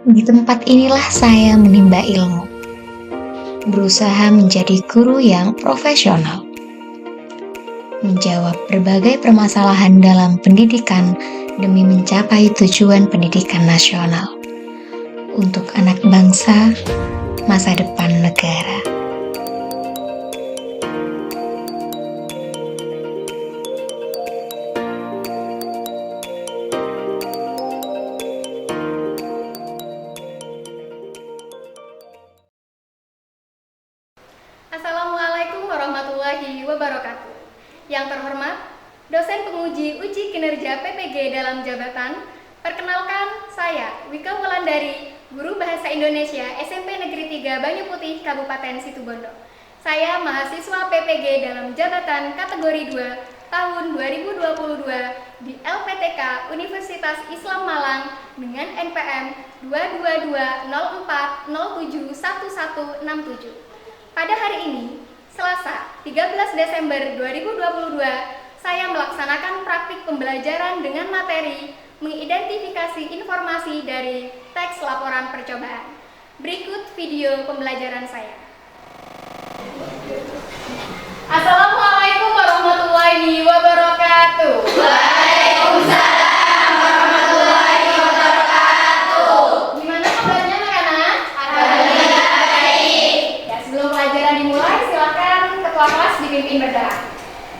Di tempat inilah saya menimba ilmu, berusaha menjadi guru yang profesional, menjawab berbagai permasalahan dalam pendidikan demi mencapai tujuan pendidikan nasional untuk anak bangsa, masa depan negara. Assalamualaikum warahmatullahi wabarakatuh. Yang terhormat, dosen penguji uji kinerja PPG dalam jabatan, perkenalkan saya Wika Wulandari, Guru Bahasa Indonesia SMP Negeri 3 Banyuputih, Kabupaten Situbondo. Saya mahasiswa PPG dalam jabatan kategori 2 tahun 2022 di LPTK Universitas Islam Malang dengan NPM 22204071167. Pada hari ini, Selasa 13 Desember 2022, saya melaksanakan praktik pembelajaran dengan materi mengidentifikasi informasi dari teks laporan percobaan. Berikut video pembelajaran saya. Assalamualaikum warahmatullahi wabarakatuh. Waalaikumsalam warahmatullahi wabarakatuh. Gimana kabarnya anak-anak? Alhamdulillah baik. Ya, sebelum pelajaran dimulai, silakan ketua kelas dipimpin berdoa.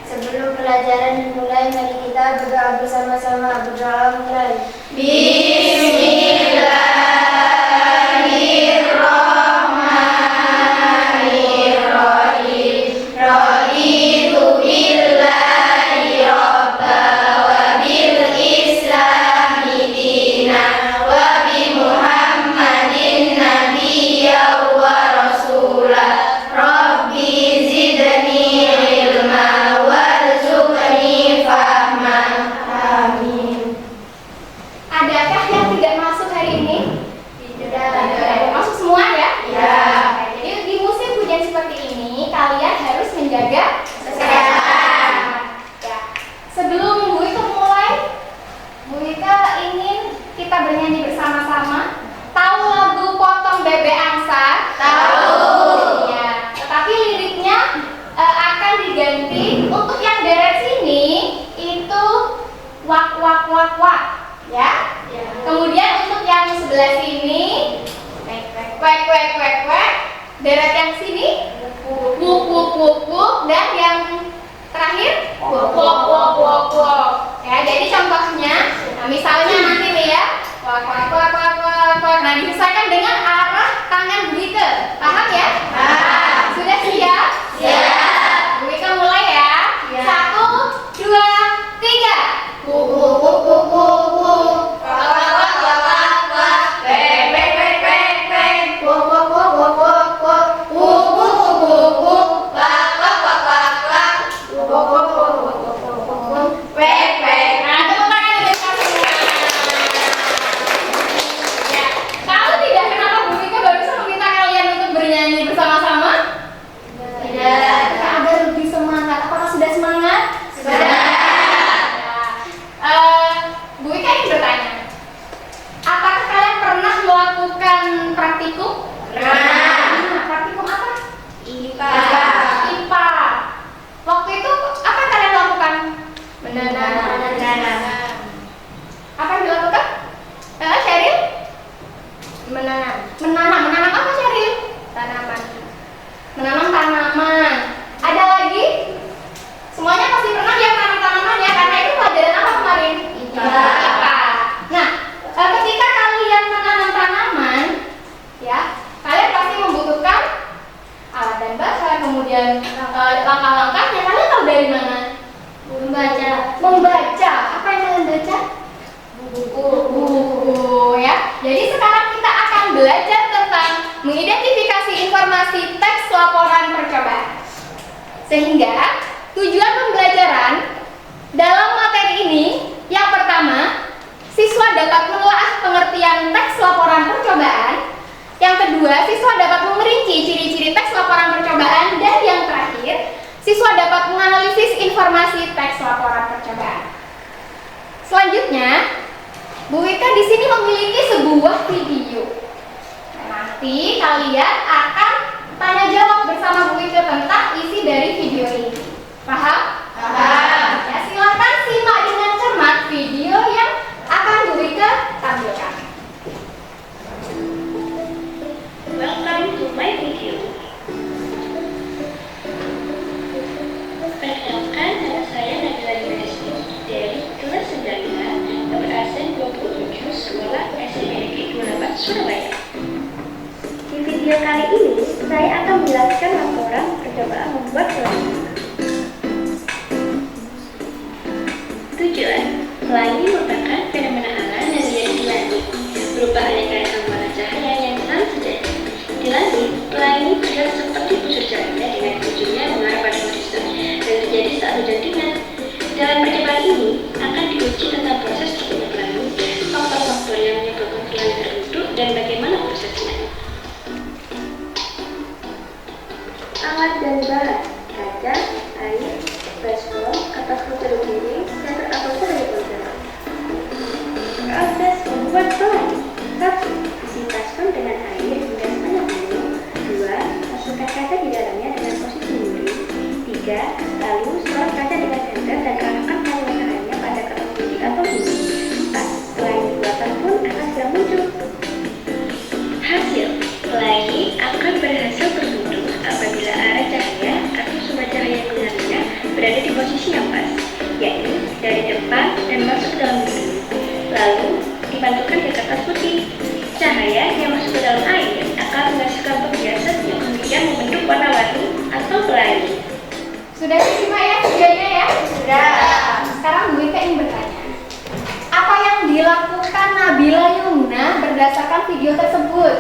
Sebelum pelajaran dimulai, mari kita berdoa bersama-sama. Berdoa mulai. Bismillahirrahmanirrahim. Raditu billahi robba wa bil islami dina wa bi Muhammadin nabiyya wa rasulah. Rabbi zidni ilma warzuqni fahma. Amin. Adakah yang tidak masuk hari ini? Tidak. Ada masuk semua ya? Ya. Jadi di musim hujan seperti ini kalian harus menjaga Kesehatan. Ya. Sebelum Bu Ika mulai, Bu Ika ingin kita bernyanyi bersama-sama. Tahu lagu Potong Bebek Angsa? Tahu. Ya. Tetapi liriknya akan diganti. Untuk yang deret sini itu wak wak wak wak, ya. Ya. Kemudian untuk yang sebelah sini kwek kwek kwek kwek, deret yang sini wuk wuk wuk wuk, dan yang terakhir wok wok wok wok wok. Ya, jadi contohnya, nah misalnya nanti nih ya, wak wak wak wak wak wak. Nah, disesuaikan dengan arah tangan Bu Ika. Paham ya? Paham. Sudah siap? Siap. Bu Ika mulai ya. Ya. 1, 2, 3. Wuk wuk wuk wuk wuk wuk. Wak wak wak wak wak wak. Kwek kwek kwek kwek kwek. Wuk wuk wuk wuk wuk wuk. Wuk wuk wuk wuk wuk. Wak wak wak wak wak. Wuk wuk wuk wuk wuk wuk wuk wuk. Kwek kwek. Nah, tepuk tangan untuk kami semua. Ya, tahu tidak kenapa Bu Ika barusan meminta kalian untuk bernyanyi bersama-sama? Tidak. Agar lebih semangat. Apakah sudah semangat? Sudah. Bu Ika ingin bertanya, apakah kalian pernah melakukan praktikum? Pernah. Praktikum apa? IPA. IPA. Waktu itu apa yang kalian lakukan? Menanam. Apa yang dilakukan? Sheryl? Menanam. Menanam apa Sheryl? Tanaman. Menanam tanaman. Ada lagi? Semuanya pasti pernah ya menanam tanaman ya, karena itu pelajaran apa kemarin? IPA. Nah, ketika kalian menanam tanaman, ya, kalian pasti membutuhkan alat dan bahan, kemudian langkah-langkahnya. Kalian tahu dari mana? Membaca. Membaca. Apa yang kalian baca? Buku. Buku, ya. Jadi sekarang kita akan belajar tentang mengidentifikasi informasi teks laporan percobaan. Sehingga tujuan pembelajaran dalam materi ini yang pertama, siswa dapat menelaah pengertian teks laporan percobaan. Yang kedua, siswa dapat memerinci ciri-ciri teks laporan percobaan. Dan yang terakhir, siswa dapat menganalisis informasi teks laporan percobaan. Selanjutnya, Bu Wika di sini memiliki sebuah video. Nah, nanti kalian akan tanya jawab bersama Bu Wika tentang isi dari video ini. Paham? Paham. Ya, silakan simak dengan cermat video yang akan Bu Wika tampilkan. Welcome to my video. Perkenalkan, nama saya Nabila Yunesti dari kelas 9A nomor absen 27 Sekolah SMP 28 Surabaya. Di video kali ini, saya akan menjelaskan laporan percobaan membuat pelangi. Tujuan, pelangi merupakan fenomena alam yang terjadi di langit, berupa aneka warna cahaya yang saling sejajar. Di langit, pelangi terlihat seperti busur cahaya dengan ujungnya mengarah pada horizon dan terjadi saat hujan ringan. Dalam percobaan ini akan diuji tentang proses terbentuk pelangi, faktor-faktor yang menyebabkan pelangi terbentuk dan bagaimana prosesnya. Alat dan bahan: kaca, air, baskom, kertas putih biru, dan atau sebagai penggerak. Proses membuat pelangi: 1. Isi baskom dengan air hingga setengah penuh. 2. Masukkan kaca di dalamnya dengan posisi miring. 3. Lalu sorot kaca dengan senter dan arahkan pewarnaannya pada kertas putih atau biru. 4. Pelangi buatan pun akan segera muncul. Hasil: pelangi akan berhasil terbentuk apabila arah cahaya atau sumber cahaya yang benarnya berada di posisi yang pas, yakni dari depan dan masuk ke dalam gedung. Lalu dipantulkan ke kertas putih. Cahaya yang masuk ke dalam air akan menghasilkan pebiasan yang kemudian membentuk warna-warni atau pelangi. Sudah disimak ya videonya ya? Sudah. Sekarang Bu Wika ingin bertanya, apa yang dilakukan Nabila Yumna berdasarkan video tersebut?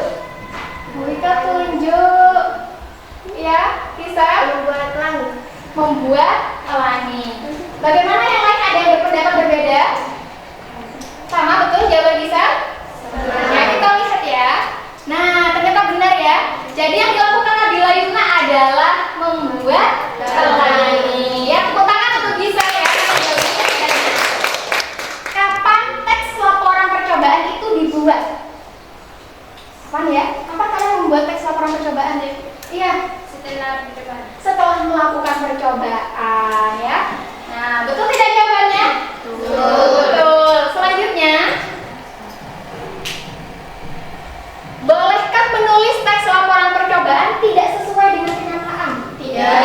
Bu Wika tunjuk. Ya, bisa Membuat pelangi. membuat pelangi. Bagaimana yang lain, ada yang berpendapat berbeda? Sama betul jawaban bisa? Ya, kita lihat ya. Nah, ternyata benar ya. Jadi yang dilakukan Nabila Yumna adalah membuat pelangi. Ya, tepuk tangan untuk bisa ya. Kapan teks laporan percobaan itu dibuat? Kapan ya? Kapan kalian membuat teks laporan percobaan deh? Iya, Setelah percobaan. setelah melakukan percobaan ya. Nah, betul tidak jawabannya? Betul. Selanjutnya, bolehkah menulis teks laporan percobaan tidak sesuai dengan kenyataan? Tidak.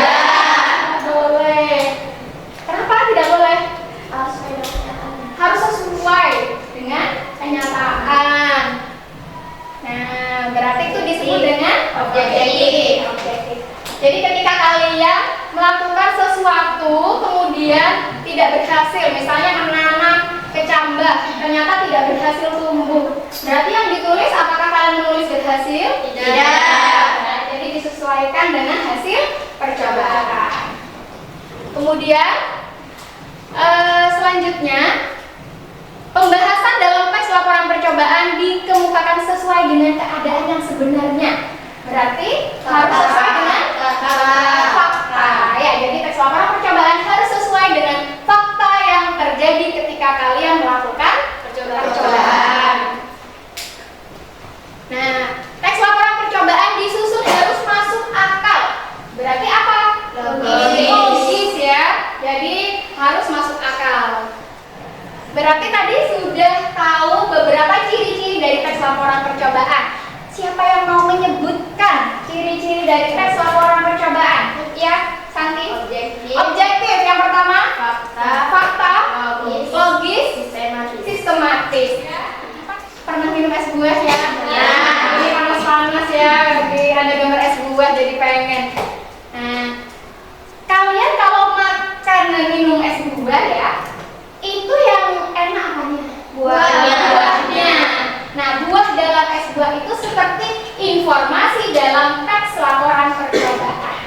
Boleh. Kenapa tidak boleh? Harus sesuai dengan kenyataan. Nah, berarti itu disebut dengan objektif. Jadi ketika kalian melakukan sesuatu kemudian tidak berhasil, misalnya menanam kecambah, ternyata tidak berhasil tumbuh, berarti yang ditulis apakah kalian menulis berhasil? Tidak. Nah, jadi disesuaikan dengan hasil percobaan. Kemudian selanjutnya, pembahasan dalam teks laporan percobaan dikemukakan sesuai dengan keadaan yang sebenarnya. Berarti harus sesuai dengan fakta. Ya, jadi teks laporan percobaan harus sesuai dengan fakta yang terjadi ketika kalian melakukan percobaan. Nah, teks laporan percobaan disusun harus masuk akal. Berarti apa? Logis ya. Jadi harus masuk akal. Berarti tadi sudah tahu beberapa ciri-ciri dari teks laporan percobaan. Siapa yang mau menyebutkan ciri-ciri dari tes laporan percobaan? Ya, Santi. Objektif. Yang pertama, fakta. Logis. Sistematis. Pernah minum es buah ya? Ya. Ini panas-panas ya. Ada gambar es buah jadi pengen. Nah, kalian kalau makan dan minum es buah ya, itu yang enak apanya? Buahnya. Nah, buah dalam es buah itu seperti informasi dalam teks laporan percobaan.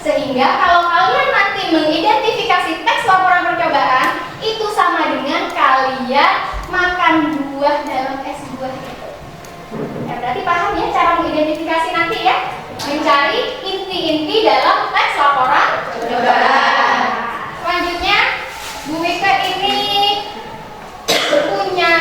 Sehingga kalau kalian nanti mengidentifikasi teks laporan percobaan, itu sama dengan kalian makan buah dalam es buah itu. Ya, berarti paham ya cara mengidentifikasi nanti ya? Mencari inti-inti dalam teks laporan percobaan. Selanjutnya, Bu Wika ini punya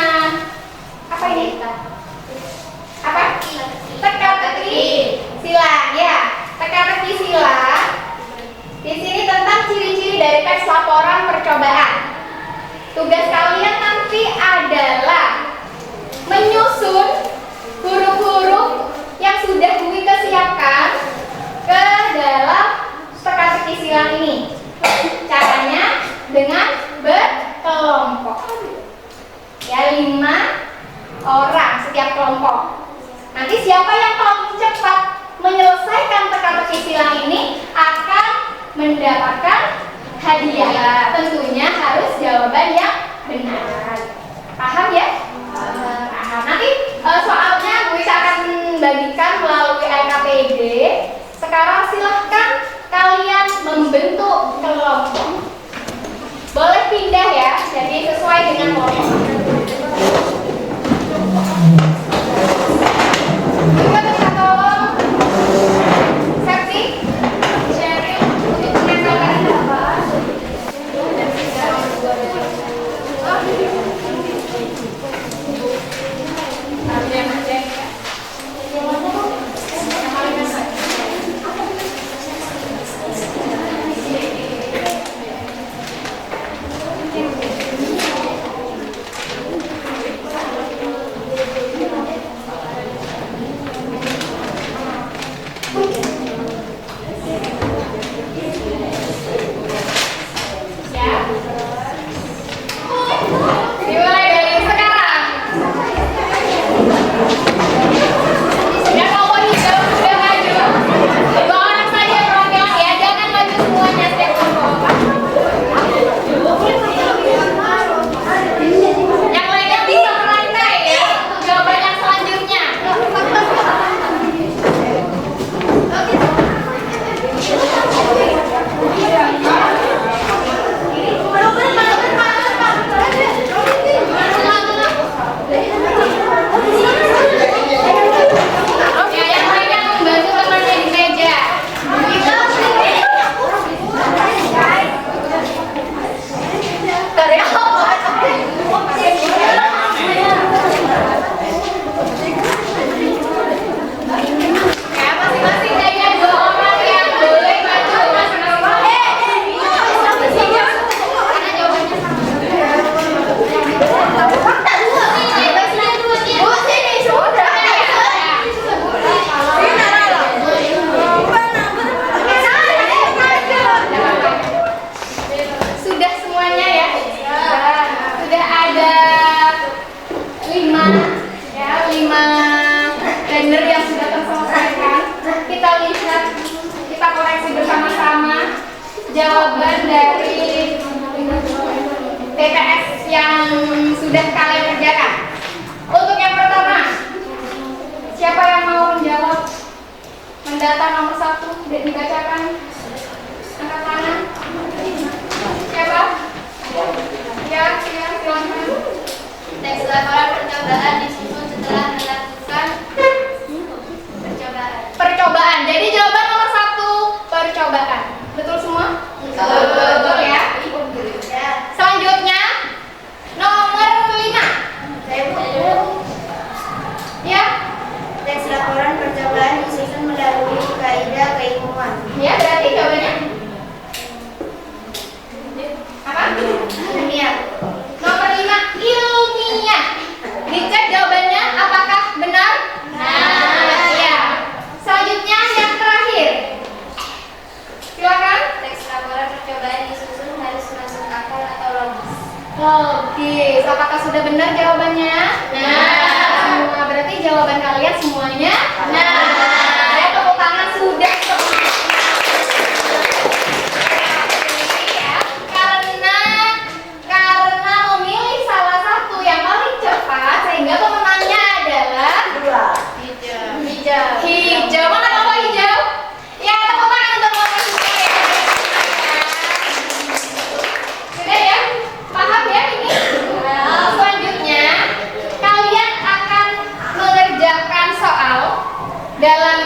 Ya, 5 orang setiap kelompok. Nanti siapa yang paling cepat menyelesaikan teka-teki silang ini akan mendapatkan hadiah. Tentunya harus jawaban yang benar. Paham ya? Paham. Nanti soalnya Bu Isa akan bagikan melalui LKPD. Sekarang silahkan kalian membentuk kelompok. Boleh pindah ya, jadi sesuai dengan kelompok. Coba kita tolong Septi, sharing untuk menempelkan apa? Dimulai dari sekarang. Ya, kelompok hijau sudah maju. 2 orang saja perwakilan ya, jangan maju semuanya setiap kelompok. Yang lainnya bisa merantai ya untuk jawaban yang selanjutnya. Ya, yang lainnya membantu temannya di meja. Ya, masing-masing hanya 2 orang yang boleh maju masing-masing. Karena jawabannya sudah semuanya ya. Sudah ada 5 ya, 5 render yang sudah terselesaikan. Kita lihat, kita koreksi bersama-sama jawaban dari TTS yang sudah kalian kerjakan. Untuk yang pertama, siapa yang mau menjawab? Mendata nomor 1 dan dibacakan. Angkat tangan. Siapa? Ya, silakan. Teks laporan percobaan disusun setelah melakukan percobaan. Percobaan. Jadi jawaban nomor 1 percobaan. Betul semua? Betul ya. Selanjutnya nomor 5. Ya. Teks laporan percobaan disusun melalui kaidah keilmuan. Ya, berarti jawabannya apa? Ilmiah. Nomor 5 ilmiah. Dicek jawabannya apakah benar? Nah, ya. Selanjutnya yang terakhir. Silakan. Teks laporan percobaan disusun harus masuk akal atau logis. Logis. Apakah sudah benar jawabannya? Nah, berarti jawaban kalian semuanya saya tepuk tangan sudah semua. Ya, karena memilih salah satu yang paling cepat sehingga pemenangnya adalah hijau. Mana kelompok hijau? Ya, tepuk tangan untuk kelompok hijau ya. Sudah ya? Paham ya ini? Selanjutnya kalian akan mengerjakan soal dalam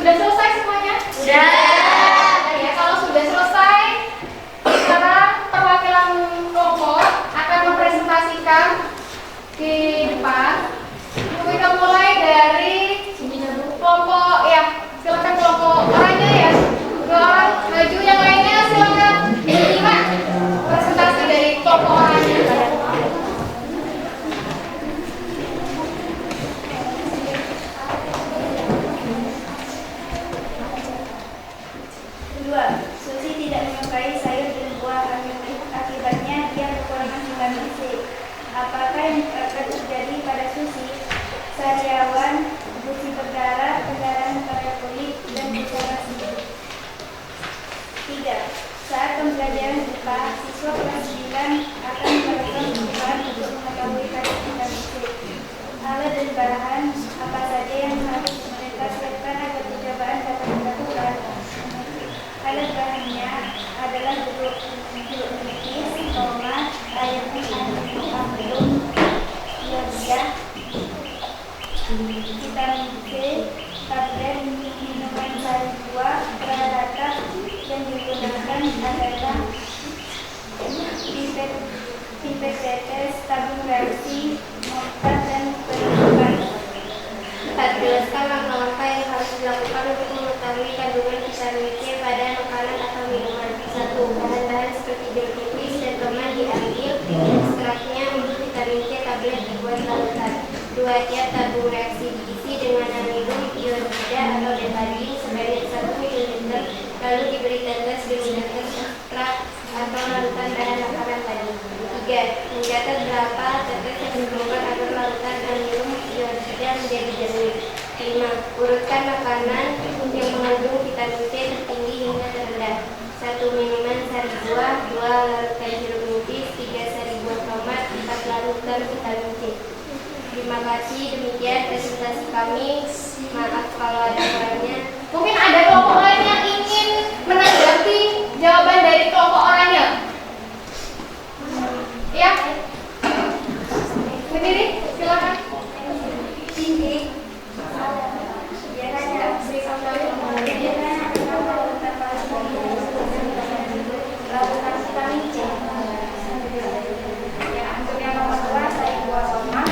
Sudah selesai semuanya? Sudah. Nah, ya, kalau sudah selesai, sekarang perwakilan kelompok akan mempresentasikan di depan. Kita mulai dari kelompok, ya, silakan kelompok orangnya ya. Dua orang maju, yang lainnya silakan menyimak presentasi dari kelompok orangnya. Kedua, Susi tidak menyukai sayur dan buah, akibatnya dia kekurangan vitamin C. Apakah yang akan terjadi pada Susi? Sariawan, gusi berdarah, pendarahan pada kulit, dan gejala sedih. 3. Saat pembelajaran IPA, siswa kelas 9 akan melakukan percobaan untuk mengetahui kadar vitamin C. Alat dan bahan apa saja yang harus mereka siapkan agar percobaan dapat dilakukan? Alat bahannya adalah jeruk nipis, tomat, air putih, amplum, yoga, vitamin C, tablet, minuman sari buah, peralatan yang digunakan adalah pipet tetes, tabung reaksi, mortar, dan penutupan. 4. Jelaskan langkah-langkah yang harus dilakukan untuk mengetahui kandungan vitamin C pada makanan atau minuman. 1. Bahan-bahan seperti jeruk nipis dan tomat diambil, ekstraknya untuk vitamin C tablet dibuat larutan. 2. Tiap tabung reaksi diisi dengan amilum iodida atau betadine sebanyak 1 ml, lalu diberi tetes dengan ekstrak atau larutan bahan makanan tadi. 3. Mencatat berapa tetes yang diperlukan agar larutan amilum iodida menjadi jernih. 5. Urutkan makanan yang mengandung vitamin C tertinggi hingga terendah. 1. Minuman sari buah. 2. Larutan jeruk nipis. 3. Sari buah tomat. 4. Larutan vitamin C. Terima kasih, demikian presentasi kami. Maaf kalau ada kurangnya. Mungkin ada kelompok lain yang ingin menanggapi jawaban dari kelompok orangnya. Ya, berdiri, silakan. Tinggi. Biasanya lakukan vitamin C. Ya, untuk yang nomor 2 saya buat tomat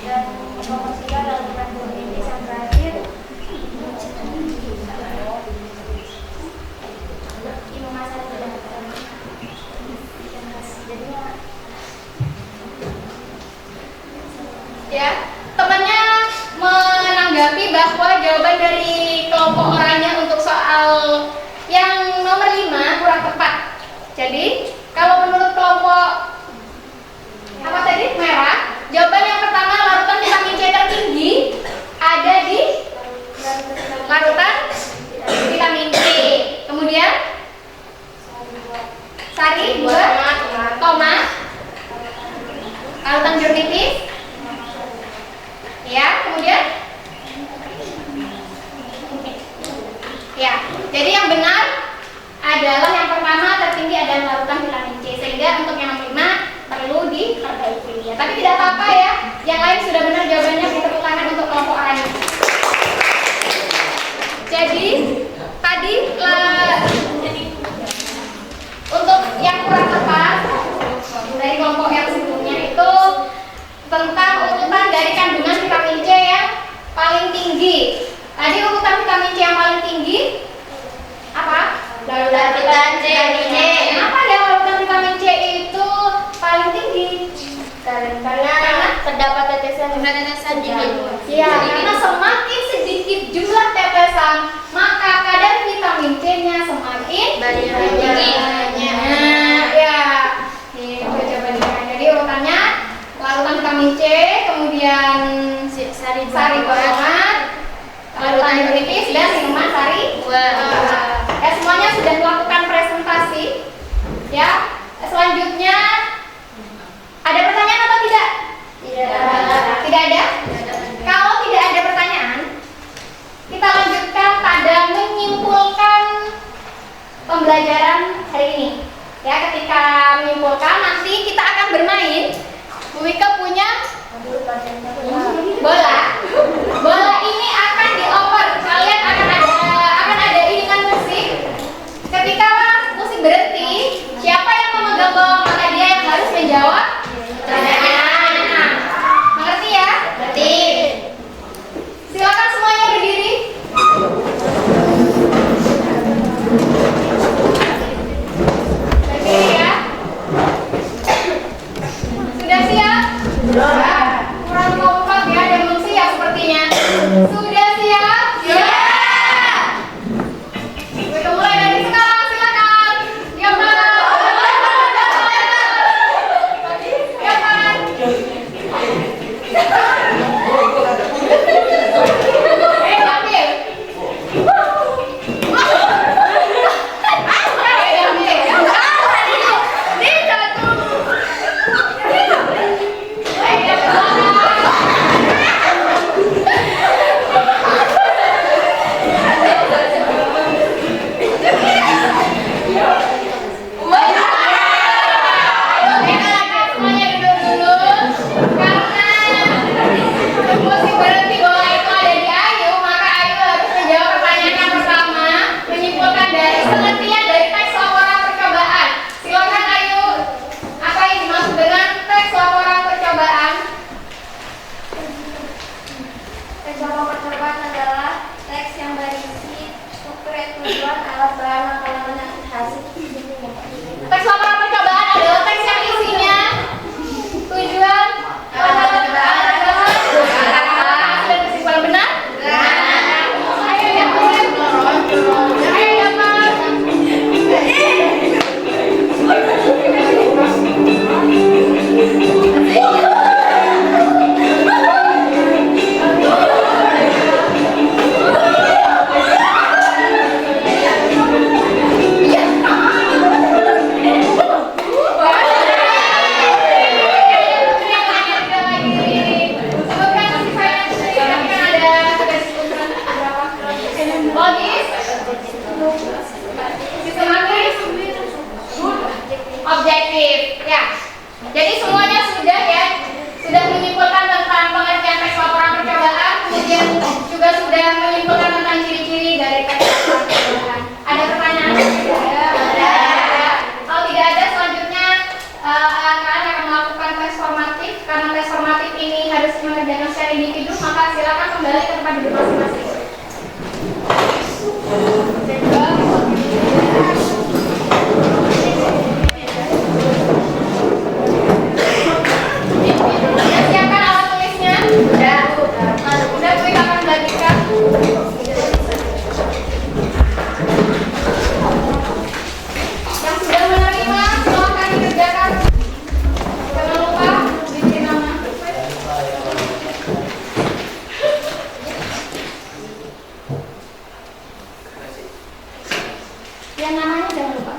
dan nomor 3 lakukan vitamin C yang terakhir. Ini masa tidak Ya, temannya menanggapi bahwa jawaban dari kelompok orangnya untuk soal yang nomor 5 kurang tepat. Jadi, kalau menurut kelompok apa tadi? Merah, jawaban yang pertama larutan vitamin C tertinggi ada di larutan vitamin C. Kemudian sari buah, tomat, larutan jeruk nipis. Ya, kemudian ya, jadi yang benar adalah yang pertama tertinggi adalah larutan vitamin C, sehingga untuk yang nomor 5 perlu diperbaiki ya. Tapi tidak apa-apa ya, yang lain sudah benar jawabannya, beri tepuk tangan untuk kelompok oranye. Jadi tadi untuk yang kurang tepat dari kelompok yang sebelumnya itu tentang urutan dari kandungan vitamin C yang paling tinggi. Tadi urutan vitamin C yang paling tinggi apa? Larutan vitamin C. Kenapa ya larutan vitamin C itu paling tinggi? Karena terdapat tetesan dikit. Ya, karena semakin sedikit jumlah tetesan, maka kadar vitamin C-nya semakin Banyak. Nah, ya. Itu jawabannya. Jadi urutannya larutan vitamin C, kemudian Sari sari buah tomat, larutan jeruk nipis, dan minuman sari buah. Ya, semuanya sudah melakukan presentasi. Ya, selanjutnya ada pertanyaan atau tidak? Tidak ada? Kalau tidak ada pertanyaan, kita lanjutkan pada menyimpulkan pembelajaran hari ini. Ya, ketika menyimpulkan nanti kita akan bermain. Bu Wika punya bola. Bola ini akan dioper. Kalian akan ada iringan musik. Ketika musik berhenti, siapa yang memegang bola maka dia yang harus menjawab pertanyaan. Mengerti ya? Berarti Silakan semuanya berdiri. Berdiri ya. Sudah siap? Kurang kompak ya, ada belum siap sepertinya. logis, sistematis, objektif. Ya. Jadi semuanya sudah ya, sudah menyimpulkan tentang pengertian teks laporan percobaan, kemudian juga sudah menyimpulkan tentang ciri-ciri dari teks laporan percobaan. Ada pertanyaan? Ada. Kalau tidak ada, selanjutnya kalian akan melakukan tes formatif. Karena tes formatif ini harus mengerjakan secara individu, maka silakan kembali ke tempat duduk masing-masing. Sudah siapkan alat tulisnya? Udah. Udah, Bui akan membagikan. Yang sudah menerima, silakan dikerjakan. Jangan lupa bikin nama. Yang namanya jangan lupa.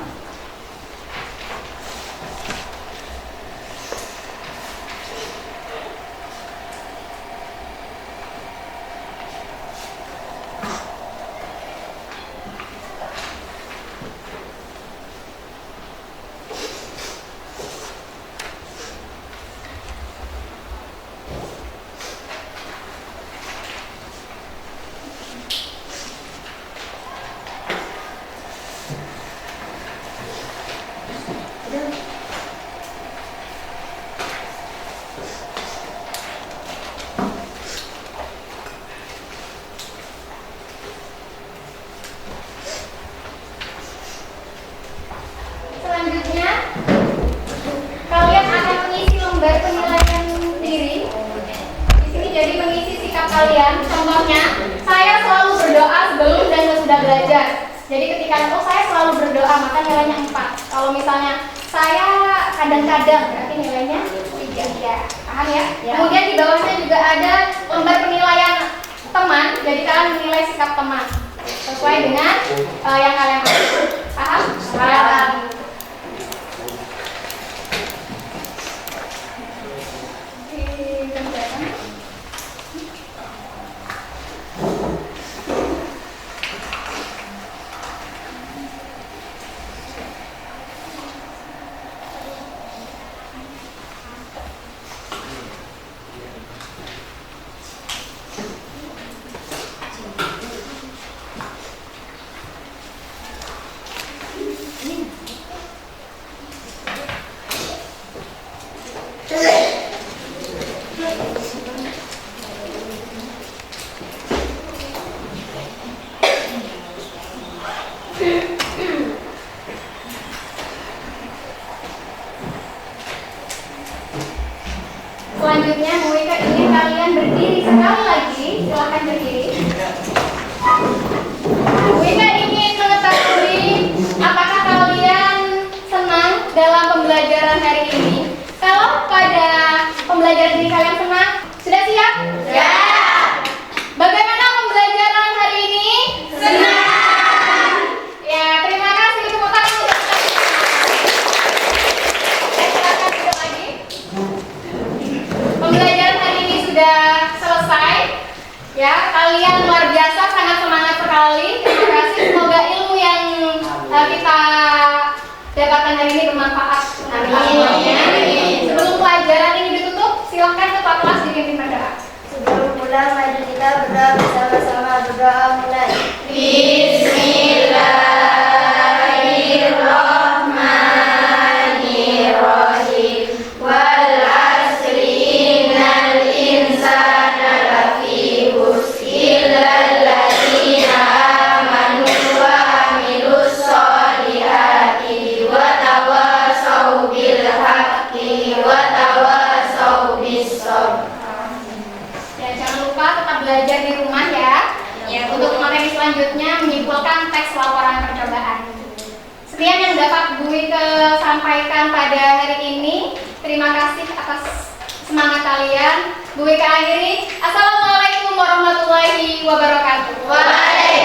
Selanjutnya, kalian akan mengisi lembar penilaian diri. Di sini jadi mengisi sikap kalian. Contohnya, saya selalu berdoa sebelum dan sesudah belajar. Jadi ketika saya selalu berdoa, maka nilainya 4. Kalau misalnya saya kadang-kadang, berarti nilainya 3. Ya, paham ya? Kemudian di bawahnya juga ada lembar penilaian teman. Jadi kalian menilai sikap teman sesuai dengan yang kalian maksud. Paham? Paham. Selanjutnya, Bu Ika ingin kalian berdiri sekali lagi. Silahkan berdiri. Bu Ika ingin mengetahui apakah kalian senang dalam pembelajaran hari ini. Kalau pada pembelajaran ini kalian senang, sudah siap? Ya. Bagaimana pembelajaran hari ini? Senang. Ya, terima kasih. Tepuk tangan untuk silakan duduk lagi. Pembelajaran hari ini sudah selesai. Ya, kalian luar biasa, sangat semangat sekali. Terima kasih. Semoga ilmu yang kita dapatkan hari ini bermanfaat. Amin. Sebelum pelajaran ini ditutup, silahkan ketua kelas dipimpin berdoa. Sebelum pulang, mari kita berdoa bersama-sama. Berdoa mulai. Bismillahirrahmanirrahim. Wal asri innal insana lafi khusr illal ladzina amanu wa amilus solihati wa tawassaw bil haqqi wa tawassaw bis sabr. Ya, jangan lupa tetap belajar di rumah ya. Untuk materi selanjutnya menyimpulkan teks laporan percobaan. Sekian yang dapat Bu Ika sampaikan pada hari ini. Terima kasih atas semangat kalian. Bu Ika akhiri. Assalamualaikum warahmatullahi wabarakatuh. Waalaikumsalam.